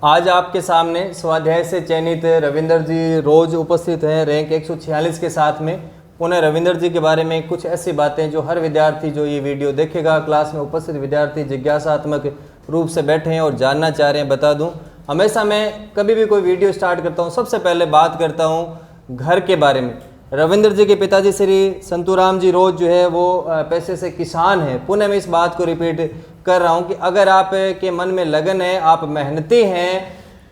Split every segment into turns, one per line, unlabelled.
आज आपके सामने स्वाध्याय से चयनित रविंदर जी रोज उपस्थित हैं रैंक 146 के साथ में। पुनः रविंदर जी के बारे में कुछ ऐसी बातें जो हर विद्यार्थी जो ये वीडियो देखेगा, क्लास में उपस्थित विद्यार्थी जिज्ञासात्मक रूप से बैठे हैं और जानना चाह रहे हैं, बता दूं। हमेशा मैं कभी भी कोई वीडियो स्टार्ट करता हूं, सबसे पहले बात करता हूं घर के बारे में। रविंदर जी के पिताजी श्री संतूराम जी रोज जो है वो पैसे से किसान हैं। पुनः मैं इस बात को रिपीट कर रहा हूं कि अगर आप के मन में लगन है, आप मेहनती हैं,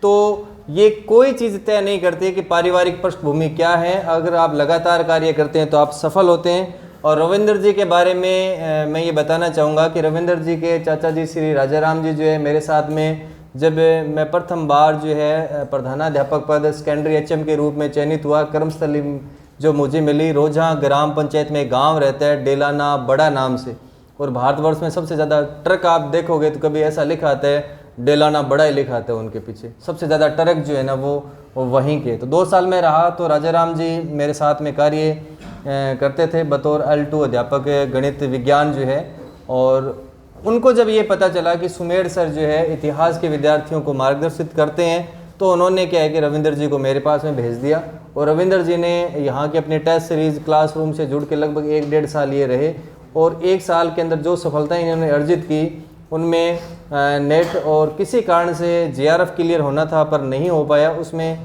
तो ये कोई चीज़ तय नहीं करती कि पारिवारिक पृष्ठभूमि क्या है। अगर आप लगातार कार्य करते हैं तो आप सफल होते हैं। और रविंदर जी के बारे में मैं ये बताना चाहूँगा कि रविंदर जी के चाचा जी श्री राजाराम जी जो है मेरे साथ में, जब मैं प्रथम बार जो है प्रधानाध्यापक पद सेकेंडरी एचएम के रूप में चयनित हुआ, कर्मस्थली जो मुझे मिली रोजा ग्राम पंचायत में गांव रहता है डेलाना बड़ा नाम से। और भारतवर्ष में सबसे ज़्यादा ट्रक आप देखोगे तो कभी ऐसा लिखा आता है डेलाना बड़ा ही लिखा आता है, उनके पीछे सबसे ज़्यादा ट्रक जो है ना वो वहीं के। तो 2 साल में रहा तो राजाराम जी मेरे साथ में कार्य करते थे बतौर L2 अध्यापक गणित विज्ञान जो है। और उनको जब ये पता चला कि सुमेर सर जो है इतिहास के विद्यार्थियों को मार्गदर्शित करते हैं, तो उन्होंने क्या है कि रविंदर जी को मेरे पास में भेज दिया। और रविंदर जी ने यहाँ के अपने टेस्ट सीरीज क्लासरूम से जुड़ के लगभग 1-1.5 साल ये रहे। और 1 साल के अंदर जो सफलताएं इन्होंने अर्जित की उनमें नेट और किसी कारण से JRF क्लियर होना था पर नहीं हो पाया। उसमें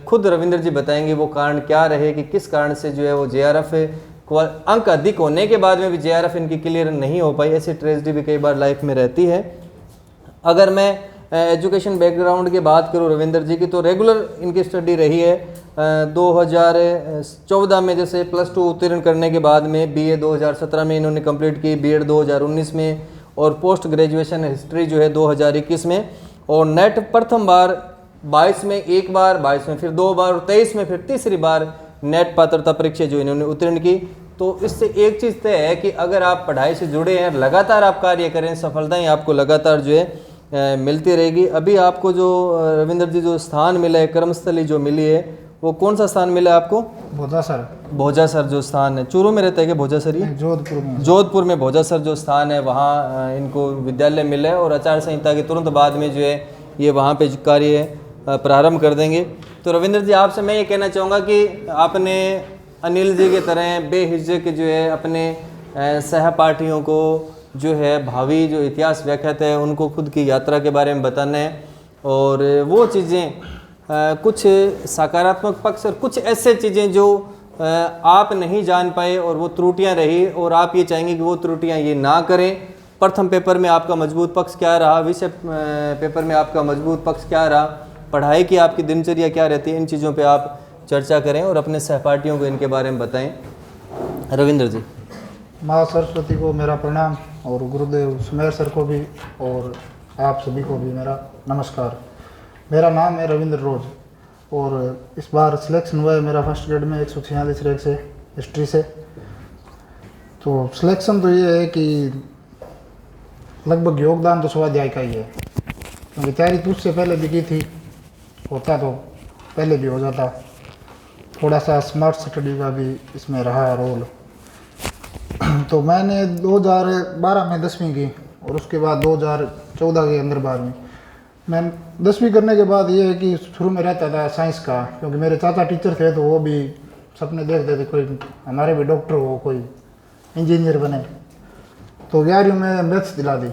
खुद रविंदर जी बताएंगे वो कारण क्या रहे कि किस कारण से जो है वो JRF अंक अधिक होने के बाद में भी JRF इनकी क्लियर नहीं हो पाई। ऐसी ट्रेजेडी भी कई बार लाइफ में रहती है। अगर मैं एजुकेशन बैकग्राउंड की बात करूँ रविंदर जी की, तो रेगुलर इनकी स्टडी रही है। 2014 में जैसे +2 उत्तीर्ण करने के बाद में BA 2017 में इन्होंने कंप्लीट की, B.Ed 2019 में, और पोस्ट ग्रेजुएशन हिस्ट्री जो है 2021 में। और नेट प्रथम बार 22 में एक बार, 22 में फिर 2 बार, और 23 में फिर तीसरी बार नेट पात्रता परीक्षा जो इन्होंने उत्तीर्ण की। तो इससे एक चीज़ तय है कि अगर आप पढ़ाई से जुड़े हैं, लगातार आप कार्य करें, सफलताएँ आपको लगातार जो है मिलती रहेगी। अभी आपको जो रविंदर जी जो स्थान मिला है, कर्मस्थली जो मिली है, वो कौन सा स्थान मिला है आपको? भोजासर जो स्थान है, चूरू में रहता है कि भोजासर? ये जोधपुर में भोजासर जो स्थान है वहाँ इनको विद्यालय मिला है। और आचार संहिता के तुरंत बाद में जो है ये वहाँ पे कार्य प्रारंभ कर देंगे। तो रविंदर जी आपसे मैं ये कहना चाहूँगा कि आपने अनिल जी की तरह बेहिचक जो है अपने सहपाठियों को जो है भावी जो इतिहास व्याख्यात है उनको खुद की यात्रा के बारे में बताना है। और वो चीज़ें कुछ सकारात्मक पक्ष और कुछ ऐसे चीज़ें जो आप नहीं जान पाए और वो त्रुटियां रही और आप ये चाहेंगे कि वो त्रुटियां ये ना करें। प्रथम पेपर में आपका मजबूत पक्ष क्या रहा, विषय पेपर में आपका मजबूत पक्ष क्या रहा, पढ़ाई की आपकी दिनचर्या क्या रहती है, इन चीज़ों पे आप चर्चा करें और अपने सहपाठियों को इनके बारे में बताएं। रविंदर जी।
माँ सरस्वती को मेरा प्रणाम और गुरुदेव सुमेर सर को भी और आप सभी को भी मेरा नमस्कार। मेरा नाम है रविंद्र रोज और इस बार सिलेक्शन हुआ है मेरा फर्स्ट ग्रेड में 146 रैंक से हिस्ट्री से। तो सिलेक्शन तो ये है कि लगभग योगदान तो स्वाध्याय का ही है, क्योंकि तैयारी तो उससे पहले भी की थी, होता तो पहले भी हो जाता। थोड़ा सा स्मार्ट स्टडी का भी इसमें रहा रोल। तो मैंने 2012 में 10वीं की और उसके बाद 2014 के अंदर 12वीं। मैं 10वीं करने के बाद ये है कि शुरू में रहता था साइंस का, क्योंकि मेरे चाचा टीचर थे तो वो भी सपने देखते थे कोई हमारे भी डॉक्टर हो, कोई इंजीनियर बने। तो 11वीं में मैथ्स दिला दी।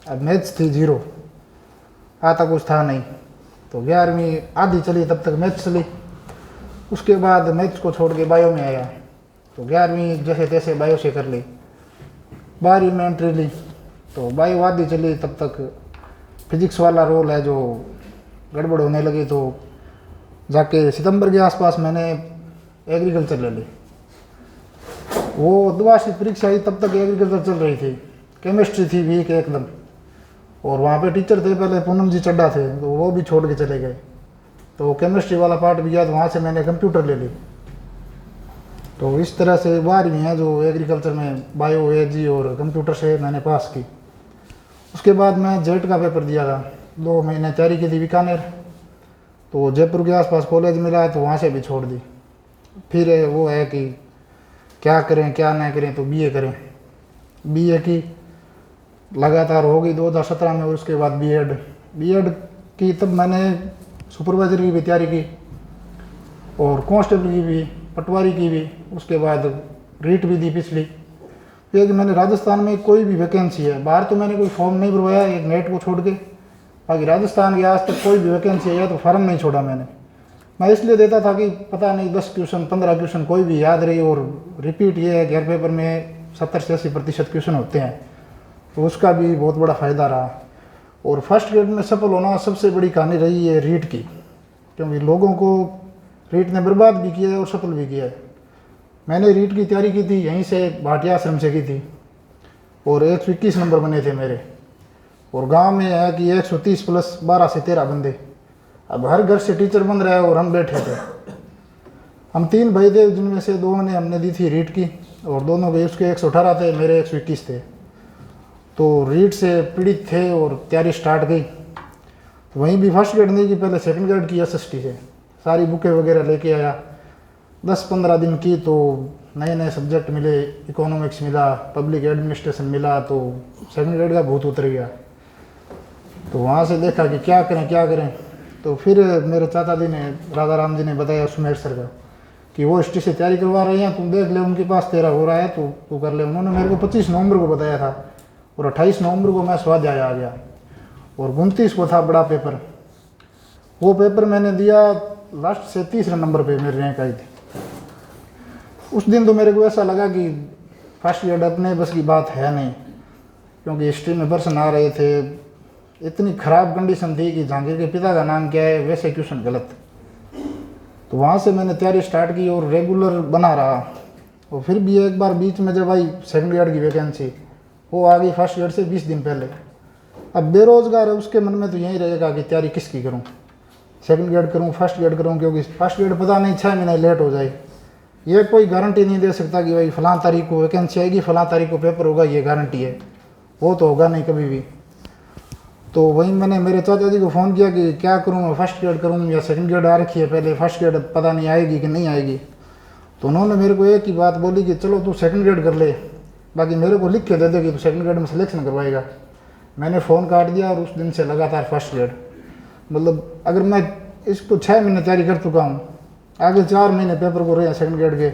अब मैथ्स थी 0, आता कुछ था नहीं। तो 11वीं आधी चली, तब तक मैथ्स चली। उसके बाद मैथ्स को छोड़ के बायो में आया, तो 11वीं जैसे तैसे बायो से कर ली। 12वीं में एंट्री ली तो बायो आधी चली, तब तक फिजिक्स वाला रोल है जो गड़बड़ होने लगी। तो जाके सितंबर के आसपास मैंने एग्रीकल्चर ले ली। वो द्विवार्षिक परीक्षा आई, तब तक एग्रीकल्चर चल रही थी। केमिस्ट्री थी वीक एकदम, और वहाँ पे टीचर थे पहले पूनम जी चड्डा थे, तो वो भी छोड़ के चले गए। तो केमिस्ट्री वाला पार्ट भी गया, तो वहाँ से मैंने कंप्यूटर ले ली। तो इस तरह से 12वीं है जो एग्रीकल्चर में बायो एजी और कंप्यूटर से मैंने पास की। उसके बाद मैं जेट का पेपर दिया था, 2 महीने तैयारी की थी बीकानेर। तो जयपुर के आसपास कॉलेज मिला तो वहाँ से भी छोड़ दी। फिर वो है कि क्या करें क्या ना करें, तो BA करें। BA की लगातार हो गई 2017 में, और उसके बाद B.Ed की तब मैंने सुपरवाइजर की भी तैयारी की और कांस्टेबल की भी, पटवारी की भी, उसके बाद रीट भी दी पिछली। ये कि मैंने राजस्थान में कोई भी वैकेंसी है, बाहर तो मैंने कोई फॉर्म नहीं भरवाया एक नेट को छोड़ के, बाकी राजस्थान की आज तक कोई भी वैकेंसी है तो फार्म नहीं छोड़ा मैंने। मैं इसलिए देता था कि पता नहीं 10 क्वेश्चन 15 क्वेश्चन कोई भी याद रही, और रिपीट ये है कि हर पेपर में 70 से 80% क्वेश्चन होते हैं, तो उसका भी बहुत बड़ा फ़ायदा रहा। और फर्स्ट ग्रेड में सफल होना सबसे बड़ी कहानी रही है रीट की, क्योंकि लोगों को रीट ने बर्बाद भी किया है और सफल भी किया है। मैंने रीट की तैयारी की थी यहीं से भाटिया आश्रम से की थी, और 121 नंबर बने थे मेरे, और गांव में है कि 130 प्लस 12 से 13 बंदे। अब हर घर से टीचर बन रहा है और हम बैठे थे। हम 3 भाई थे, जिनमें से 2 ने हमने दी थी रीट की, और दोनों भाई उसके 118 थे, मेरे 121 थे। तो रीट से पीड़ित थे और तैयारी स्टार्ट गई। तो वहीं भी फर्स्ट ग्रेड नहीं की, पहले सेकंड ग्रेड की SST से सारी बुकें वगैरह लेके आया। 10-15 दिन की तो नए नए सब्जेक्ट मिले, इकोनॉमिक्स मिला, पब्लिक एडमिनिस्ट्रेशन मिला, तो सेकंड ग्रेड का भूत उतर गया। तो वहाँ से देखा कि क्या करें क्या करें। तो फिर मेरे चाचा जी ने, राधा राम जी ने बताया सुमेर सर का कि वो ST से तैयारी करवा रहे हैं, तुम देख ले उनके पास तेरा हो रहा है तो तू कर ले। उन्होंने मेरे को 25 नवंबर को बताया था, और 28 नवंबर को मैं स्वाध्याय आ गया, और 29 को था बड़ा पेपर। वो पेपर मैंने दिया, लास्ट से 3रे नंबर पे मेरी रैंक आई थी। उस दिन तो मेरे को ऐसा लगा कि फर्स्ट ग्रेड अपने बस की बात है नहीं, क्योंकि हिस्ट्री में पर्सन आ रहे थे, इतनी ख़राब कंडीशन थी कि जहांगीर के पिता का नाम क्या है वैसे क्वेश्चन गलत। तो वहाँ से मैंने तैयारी स्टार्ट की और रेगुलर बना रहा। और फिर भी एक बार बीच में जब आई सेकंड ग्रेड की वैकेंसी, वो आ गई फर्स्ट ग्रेड से 20 दिन पहले। अब बेरोजगार है उसके मन में तो यही रहेगा कि तैयारी किसकी करूं, सेकंड ग्रेड करूं फर्स्ट ग्रेड करूं, क्योंकि फर्स्ट ग्रेड पता नहीं 6 महीने लेट हो जाए, ये कोई गारंटी नहीं दे सकता कि भाई फलां तारीख को वैकेंसी आएगी, फलां तारीख को पेपर होगा, ये गारंटी है, वो तो होगा नहीं कभी भी। तो वहीं मैंने मेरे चाचा जी को फ़ोन किया कि क्या करूँ, मैं फर्स्ट ग्रेड करूँ या सेकंड ग्रेड आ रखी है, पहले फर्स्ट ग्रेड पता नहीं आएगी कि नहीं आएगी। तो उन्होंने मेरे को एक ही बात बोली कि चलो तू सेकंड ग्रेड कर ले, बाकी मेरे को लिख के दे दे कि तू सेकंड ग्रेड में सिलेक्शन करवाएगा। मैंने फ़ोन काट दिया और उस दिन से लगातार फर्स्ट ग्रेड। मतलब अगर मैं इसको 6 महीने तैयारी कर चुका हूँ, आगे 4 महीने पेपर को रहे हैं सेकंड ग्रेड के,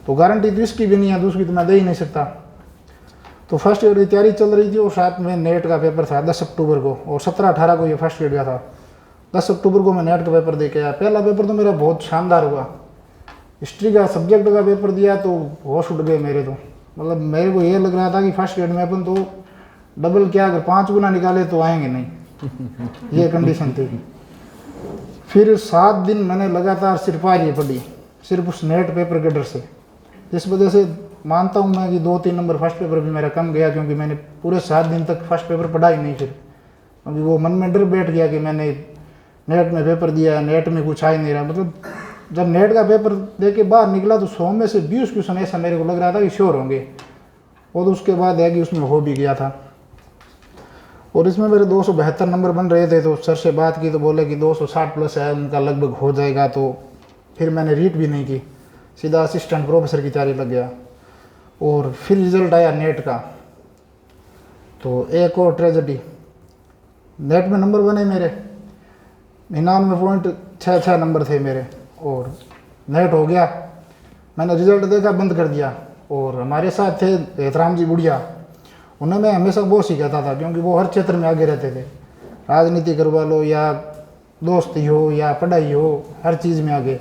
तो गारंटी तो इसकी भी नहीं है, दूसरी तो मैं दे ही नहीं सकता। तो फर्स्ट ग्रेड की तैयारी चल रही थी, और साथ में नेट का पेपर था 10 अक्टूबर को, और 17-18 को ये फर्स्ट ग्रेड का था। 10 अक्टूबर को मैं नेट का पेपर दे के आया। पहला पेपर तो मेरा बहुत शानदार हुआ, हिस्ट्री का सब्जेक्ट का पेपर दिया तो होश उड़ गए मेरे। तो मतलब मेरे को ये लग रहा था कि फर्स्ट ग्रेड में अपन तो डबल क्या, अगर 5 गुना निकाले तो आएंगे नहीं, ये कंडीशन थी। फिर 7 दिन मैंने लगातार सिर्फ आज ही पढ़ी, सिर्फ उस नेट पेपर के डर से, जिस वजह से मानता हूँ मैं कि 2-3 नंबर फर्स्ट पेपर भी मेरा कम गया, क्योंकि मैंने पूरे 7 दिन तक फर्स्ट पेपर पढ़ा ही नहीं। फिर क्योंकि वो मन में डर बैठ गया कि मैंने नेट में पेपर दिया, नेट में कुछ आ ही नहीं रहा। मतलब जब नेट का पेपर दे के बाहर निकला तो 100 में से 20 क्वेश्चन ऐसा मेरे को लग रहा था कि श्योर होंगे, और तो उसके बाद है कि उसमें हो भी गया था। और इसमें मेरे 272 नंबर बन रहे थे। तो सर से बात की तो बोले कि 260 प्लस है उनका, लगभग हो जाएगा। तो फिर मैंने रीट भी नहीं की, सीधा असिस्टेंट प्रोफेसर की तैयारी लग गया। और फिर रिजल्ट आया नेट का, तो एक और ट्रेजेडी, नेट में नंबर बने मेरे 99.66 नंबर थे मेरे, और नेट हो गया। मैंने रिजल्ट देखा, बंद कर दिया। और हमारे साथ थे हेतराम जी बुढ़िया, उन्हें मैं हमेशा बॉस ही कहता था, क्योंकि वो हर क्षेत्र में आगे रहते थे, राजनीति करवा लो या दोस्ती हो या पढ़ाई हो, हर चीज़ में आगे।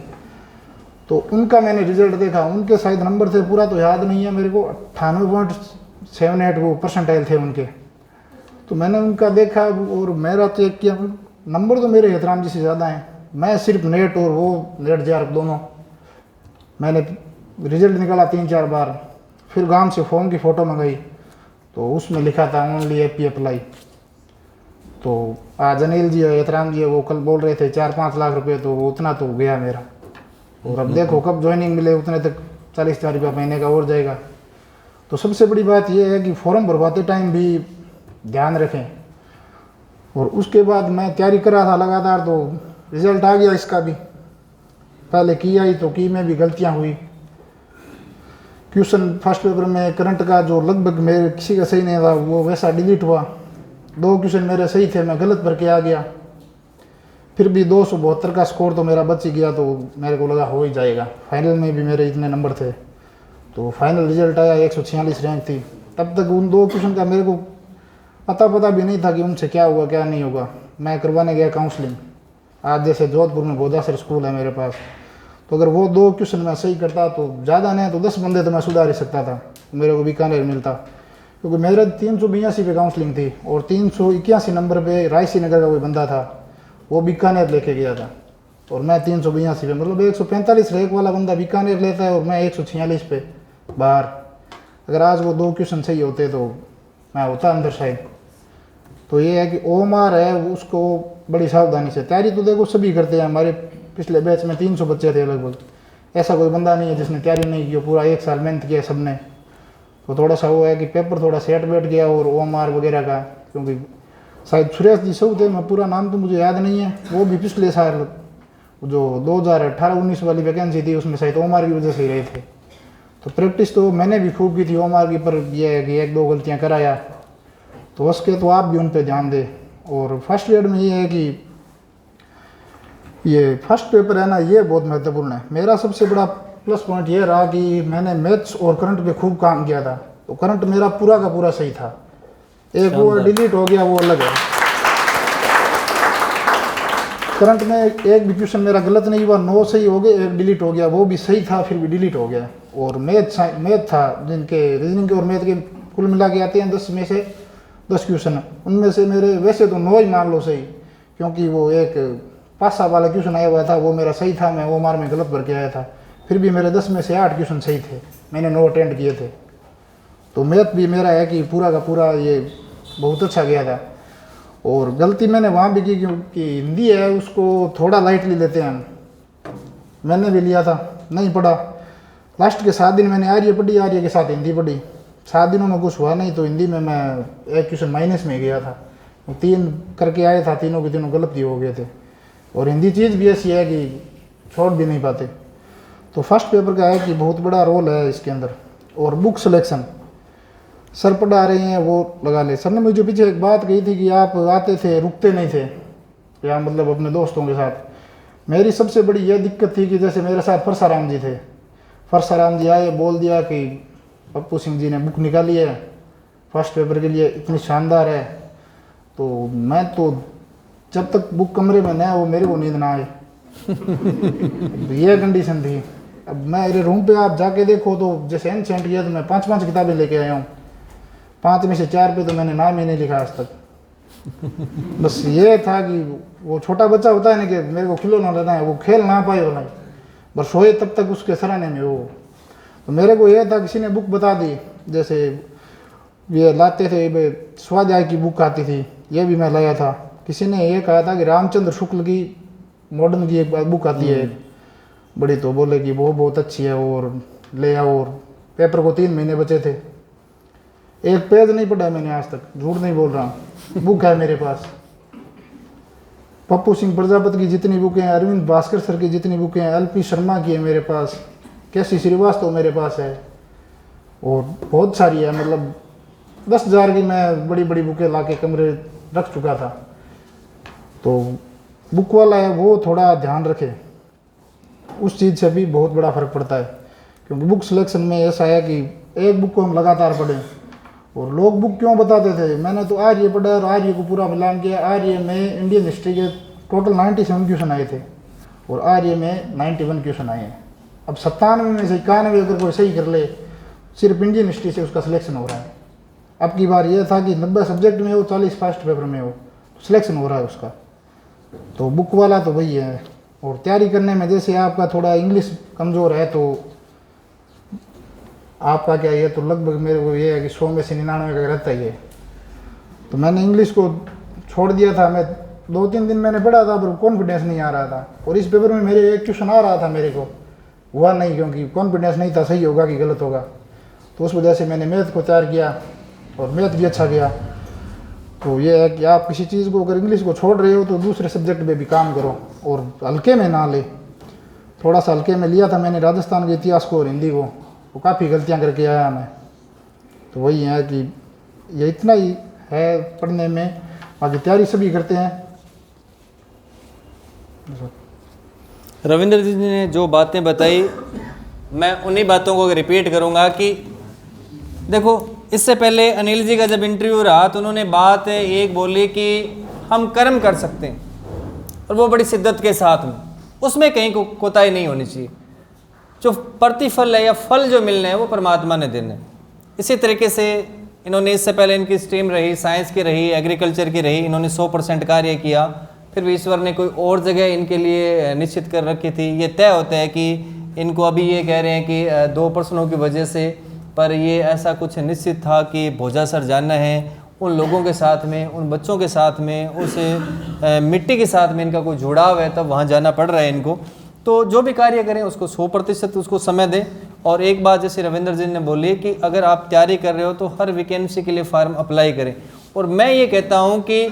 तो उनका मैंने रिजल्ट देखा, उनके शायद नंबर थे, पूरा तो याद नहीं है मेरे को, 98.78 वो परसेंटाइल थे उनके। तो मैंने उनका देखा और मेरा चेक किया, नंबर तो मेरे हेतराम जी से ज़्यादा हैं। मैं सिर्फ नेट और वो नेट JR दोनों, मैंने रिजल्ट निकाला 3-4 बार। फिर गांव से फॉर्म की फ़ोटो मंगाई, तो उसमें लिखा था ओनली AP अप्लाई। तो आज अनिल जी है, हेतराम जी है, वो कल बोल रहे थे 4-5 लाख रुपए, तो वो उतना तो गया मेरा। और अब देखो कब ज्वाइनिंग मिले, उतने तक 40,000 रुपया महीने का और जाएगा। तो सबसे बड़ी बात यह है कि फॉर्म भरवाते टाइम भी ध्यान रखें। और उसके बाद मैं तैयारी कर रहा था लगातार, तो रिजल्ट आ गया इसका भी। पहले की आई तो की में भी गलतियां हुई। क्वेश्चन फर्स्ट पेपर में करंट का जो लगभग मेरे किसी का सही नहीं था, वो वैसा डिलीट हुआ। 2 क्वेश्चन मेरे सही थे, मैं गलत भर के आ गया। फिर भी 272 का स्कोर तो मेरा बच ही गया, तो मेरे को लगा हो ही जाएगा। फाइनल में भी मेरे इतने नंबर थे, तो फाइनल रिजल्ट आया 146 रैंक थी। तब तक उन 2 क्वेश्चन का मेरे को पता भी नहीं था कि उनसे क्या होगा क्या नहीं होगा। मैं करवाने गया काउंसलिंग, आज जैसे जोधपुर में गोदासर स्कूल है मेरे पास, तो अगर वो 2 क्वेश्चन मैं सही करता तो ज़्यादा नहीं तो 10 बंदे तो मैं सुधार ही सकता था, मेरे को बीकानेर मिलता। क्योंकि मेरे 382 पे काउंसलिंग थी और 381 नंबर पे रायसी नगर का कोई बंदा था, वो बीकानेर लेके गया था, और मैं 382 पे, मतलब 145 रैंक वाला बंदा बीकानेर लेता है और मैं 146 पे बाहर। अगर आज वो 2 क्वेश्चन सही होते तो मैं होता अंदर शायद। तो ये है कि ओमआर है, उसको बड़ी सावधानी से तैयारी तो देखो सभी करते हैं। हमारे पिछले बैच में 300 बच्चे थे लगभग, ऐसा कोई बंदा नहीं है जिसने तैयारी नहीं की, पूरा 1 साल मेहनत किया सबने। तो थोड़ा सा वो है कि पेपर थोड़ा सेट बैठ गया और ओमआर वगैरह का, क्योंकि शायद सुरेश जी सब थे, मैं पूरा नाम तो मुझे याद नहीं है, वो भी पिछले साल जो 2018-19 वाली वैकेंसी थी उसमें शायद ओमआर की वजह से ही रहे थे। तो प्रैक्टिस तो मैंने भी खूब की थी ओमआर की, पर यह है कि 1-2 गलतियाँ कराया, तो उसके तो आप भी उन पर ध्यान दें। और फर्स्ट ईयर में ये है कि ये फर्स्ट पेपर है ना, ये बहुत महत्वपूर्ण है। मेरा सबसे बड़ा प्लस पॉइंट ये रहा कि मैंने मैथ्स और करंट पे खूब काम किया था, तो करंट मेरा पूरा का पूरा सही था। एक वो डिलीट हो गया, वो अलग है। करंट में एक भी क्वेश्चन मेरा गलत नहीं हुआ, 9 सही हो गए, एक डिलीट हो गया, वो भी सही था फिर भी डिलीट हो गया। और मैथ था, जिनके रीजनिंग के और मैथ के कुल मिला के आते हैं 10 में से 10 क्वेश्चन, उनमें से मेरे वैसे तो 9 ही मान लो सही, क्योंकि वो एक पासा वाला क्वेश्चन आया हुआ था वो मेरा सही था, मैं ओमआर में गलत भर के आया था। फिर भी मेरे 10 में से 8 क्वेश्चन सही थे, मैंने 9 अटेंड किए थे। तो मैथ भी मेरा है कि पूरा का पूरा ये बहुत अच्छा गया था। और गलती मैंने वहाँ भी की क्योंकि हिंदी है उसको थोड़ा लाइटली लेते हैं हम, मैंने भी लिया था, नहीं पढ़ा। लास्ट के 7 दिन मैंने आर्य पढ़ी, आर्य के साथ हिंदी पढ़ी। 7 दिनों में कुछ हुआ नहीं, तो हिंदी में मैं एक क्वेश्चन माइनस में गया था, 3 करके आया था, तीनों के तीनों गलत ही हो गए थे। और हिंदी चीज़ भी ऐसी है कि छोड़ भी नहीं पाते। तो फर्स्ट पेपर का है कि बहुत बड़ा रोल है इसके अंदर। और बुक सिलेक्शन सर पढ़ा रहे हैं वो लगा ले। सर ने मुझे पीछे एक बात कही थी कि आप आते थे रुकते नहीं थे, या मतलब अपने दोस्तों के साथ। मेरी सबसे बड़ी यह दिक्कत थी कि जैसे मेरे साथ परसाराम जी थे, परसाराम जी आए, बोल दिया कि पप्पू सिंह जी ने बुक निकाली है फर्स्ट पेपर के लिए, इतनी शानदार है। तो मैं तो जब तक बुक कमरे में ना वो मेरे को नींद ना आए ये कंडीशन थी। अब मेरे रूम पे आप जाके देखो तो जैसे एंसेंट किया तो मैं 5-5 किताबें लेके आया हूँ, 5 में से 4 पे तो मैंने नाम ही नहीं लिखा आज तक। बस ये था कि वो छोटा बच्चा होता है ना कि मेरे को खिलौना लेना है, वो खेल ना पाए हो नहीं, बस सोए तब तक उसके सराहने में हो। तो मेरे को यह था किसी ने बुक बता दी, जैसे ये लाते थे स्वाध्याय की बुक आती थी, ये भी मैं लाया था। किसी ने ये कहा था कि रामचंद्र शुक्ल की मॉडर्न की एक बुक आती है बड़ी, तो बोले कि वो बहुत अच्छी है और ले आओ। और पेपर को 3 महीने बचे थे, एक पेज नहीं पढ़ा मैंने आज तक, झूठ नहीं बोल रहा हूँ। बुक है मेरे पास, पप्पू सिंह प्रजापति की जितनी बुकें हैं, अरविंद भास्कर सर की जितनी बुकें हैं, एलपी शर्मा की है मेरे पास, कैसी श्रीवास्तव मेरे पास है, और बहुत सारी है। मतलब 10,000 की मैं बड़ी बड़ी बुकें ला के कमरे रख चुका था। तो बुक वाला है वो थोड़ा ध्यान रखे, उस चीज़ से भी बहुत बड़ा फर्क पड़ता है। क्योंकि बुक सिलेक्शन में ऐसा है कि एक बुक को हम लगातार पढ़ें। और लोग बुक क्यों बताते थे, मैंने तो आर्य पढ़ा और आर्य को पूरा मिलान किया। आर्य में इंडियन हिस्ट्री के टोटल 97 क्वेश्चन आए थे और आर्य में 91 क्वेश्चन आए हैं। अब 97 में से 91 अगर कोई सही कर ले, सिर्फ इंडियन हिस्ट्री से उसका सिलेक्शन हो रहा है। अब की बार यह था कि 90 सब्जेक्ट में हो, 40 फर्स्ट पेपर में हो, सिलेक्शन हो रहा है उसका। तो बुक वाला तो वही है। और तैयारी करने में जैसे आपका थोड़ा इंग्लिश कमज़ोर है तो आपका क्या ये तो लगभग मेरे को ये है कि 100 में से 99 का रहता ही है। तो मैंने इंग्लिश को छोड़ दिया था, मैं 2-3 दिन मैंने पढ़ा था पर कॉन्फिडेंस नहीं आ रहा था। और इस पेपर में मेरे एक क्वेश्चन आ रहा था, मेरे को हुआ नहीं क्योंकि कॉन्फिडेंस नहीं था सही होगा कि गलत होगा। तो उस वजह से मैंने मैथ को तैयार किया और मैथ भी अच्छा गया। तो ये है कि आप किसी चीज़ को अगर इंग्लिश को छोड़ रहे हो तो दूसरे सब्जेक्ट में भी काम करो और हल्के में ना ले। थोड़ा सा हल्के में लिया था मैंने राजस्थान के इतिहास को और हिंदी को, तो काफ़ी गलतियां करके आया मैं। तो वही है कि ये इतना ही है पढ़ने में, बाकी तैयारी सभी करते हैं।
रविंद्र जी ने जो बातें बताई मैं उन्हीं बातों को रिपीट करूंगा कि देखो, इससे पहले अनिल जी का जब इंटरव्यू रहा तो उन्होंने बात एक बोली कि हम कर्म कर सकते हैं, और वो बड़ी शिद्दत के साथ में, उसमें कहीं को कोताही नहीं होनी चाहिए। जो प्रतिफल है या फल जो मिलने हैं वो परमात्मा ने देने हैं। इसी तरीके से इन्होंने, इससे पहले इनकी स्ट्रीम रही साइंस की रही, एग्रीकल्चर की रही, इन्होंने 100% कार्य किया, फिर भी ईश्वर ने कोई और जगह इनके लिए निश्चित कर रखी थी। ये तय होता है कि इनको अभी ये कह रहे हैं कि 2 प्रश्नों की वजह से, पर ये ऐसा कुछ निश्चित था कि भोजासर जाना है, उन लोगों के साथ में, उन बच्चों के साथ में, उस मिट्टी के साथ में इनका कोई जुड़ाव है, तब वहाँ जाना पड़ रहा है इनको। तो जो भी कार्य करें उसको 100% उसको समय दें। और एक बात जैसे रविंद्र जी ने बोली कि अगर आप तैयारी कर रहे हो तो हर वैकेंसी के लिए फॉर्म अप्लाई करें। और मैं ये कहता हूँ कि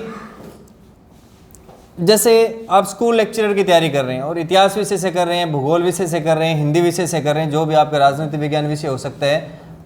जैसे आप स्कूल लेक्चरर की तैयारी कर रहे हैं और इतिहास विषय से कर रहे हैं, भूगोल विषय से कर रहे हैं, हिंदी विषय से कर रहे हैं, जो भी आपका राजनीति विज्ञान विषय हो सकता है,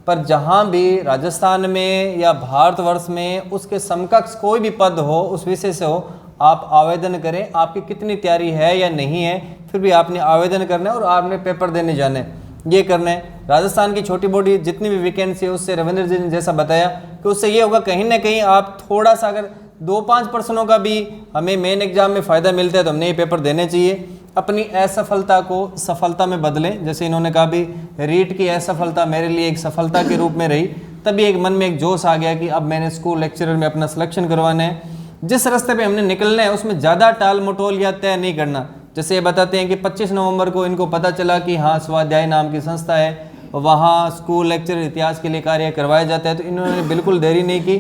पर जहाँ भी राजस्थान में या भारतवर्ष में उसके समकक्ष कोई भी पद हो, उस विषय से हो, आप आवेदन करें। आपकी कितनी तैयारी है या नहीं है, फिर भी आपने आवेदन करना है और आपने पेपर देने जाना है, ये करना है। राजस्थान की छोटी मोटी जितनी भी वैकेंसी है उससे रविंद्र जी ने जैसा बताया कि उससे ये होगा कहीं ना कहीं आप थोड़ा सा, अगर 2-5 प्रश्नों का भी हमें मेन एग्जाम में फ़ायदा मिलता है तो हमने ये पेपर देने चाहिए। अपनी असफलता को सफलता में बदलें। जैसे इन्होंने कहा भी रीट की असफलता मेरे लिए एक सफलता के रूप में रही, तभी एक मन में एक जोश आ गया कि अब मैंने स्कूल लेक्चरर में अपना सिलेक्शन करवाना है। जिस रास्ते पे हमने निकलना है उसमें ज़्यादा टाल मटोल या तय नहीं करना। जैसे ये बताते हैं कि 25 नवंबर को इनको पता चला कि हाँ स्वाध्याय नाम की संस्था है, वहाँ स्कूल लेक्चर इतिहास के लिए कार्य करवाया जाता है, तो इन्होंने बिल्कुल देरी नहीं की।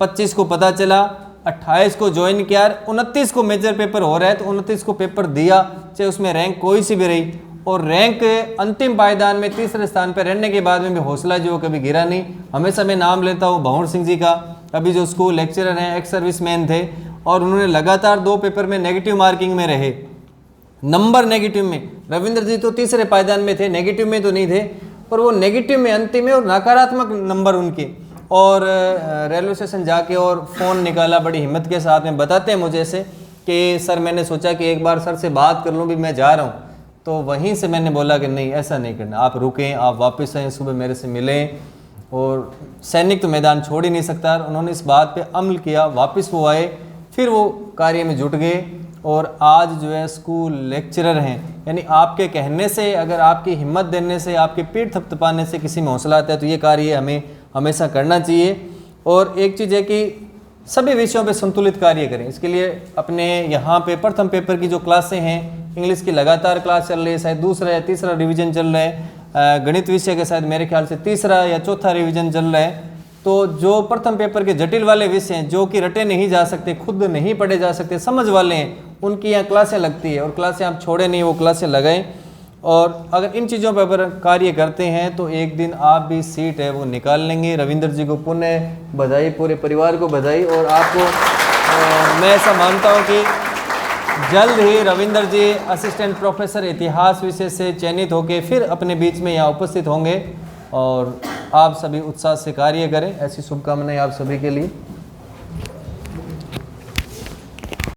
25 को पता चला, 28 को ज्वाइन किया, 29 को मेजर पेपर हो रहा है तो 29 को पेपर दिया, चाहे उसमें रैंक कोई सी भी रही। और रैंक अंतिम पायदान में 3रे स्थान पर रहने के बाद में भी हौसला जो कभी गिरा नहीं। हमेशा मैं नाम लेता हूँ भंवर सिंह जी का, अभी जो स्कूल लेक्चरर हैं, एक्स सर्विसमैन थे, और उन्होंने लगातार 2 पेपर में नेगेटिव मार्किंग में रहे, नंबर नेगेटिव में। रविंद्र जी तो 3रे पायदान में थे, नेगेटिव में तो नहीं थे, पर वो नेगेटिव में अंतिम में और नकारात्मक नंबर उनके। और रेलवे स्टेशन जाके और फ़ोन निकाला, बड़ी हिम्मत के साथ में बताते हैं मुझे से कि सर मैंने सोचा कि एक बार सर से बात कर लूँ, भी मैं जा रहा हूँ। तो वहीं से मैंने बोला कि नहीं, ऐसा नहीं करना, आप रुकें, आप वापस आएँ, सुबह मेरे से मिलें। और सैनिक तो मैदान छोड़ ही नहीं सकता। उन्होंने इस बात पे अमल किया, वापस वो आए, फिर वो कार्य में जुट गए और आज जो है स्कूल लेक्चरर हैं। यानी आपके कहने से, अगर आपकी हिम्मत देने से, आपके पीठ थपथपाने से किसी में हौसला आता है तो ये कार्य हमें हमेशा करना चाहिए। और एक चीज़ है कि सभी विषयों पे संतुलित कार्य करें। इसके लिए अपने यहाँ पे प्रथम पेपर की जो क्लासें हैं, इंग्लिश की लगातार क्लास चल रही है, शायद 2रा या 3रा रिवीजन चल रहा है, गणित विषय के शायद मेरे ख्याल से 3रा या 4था रिवीजन चल रहा है। तो जो प्रथम पेपर के जटिल वाले विषय हैं, जो कि रटे नहीं जा सकते, खुद नहीं पढ़े जा सकते, समझ वाले हैं, उनकी यहाँ क्लासें लगती है और क्लासें आप छोड़े नहीं, वो क्लासें लगाएं। और अगर इन चीज़ों पर कार्य करते हैं तो एक दिन आप भी सीट है वो निकाल लेंगे। रविंद्र जी को पुनः बधाई, पूरे परिवार को बधाई। और आपको मैं ऐसा मानता हूँ कि जल्द ही रविंद्र जी असिस्टेंट प्रोफेसर इतिहास विषय से चयनित होकर फिर अपने बीच में यहाँ उपस्थित होंगे। और आप सभी उत्साह से कार्य करें, ऐसी शुभकामनाएं आप सभी के लिए।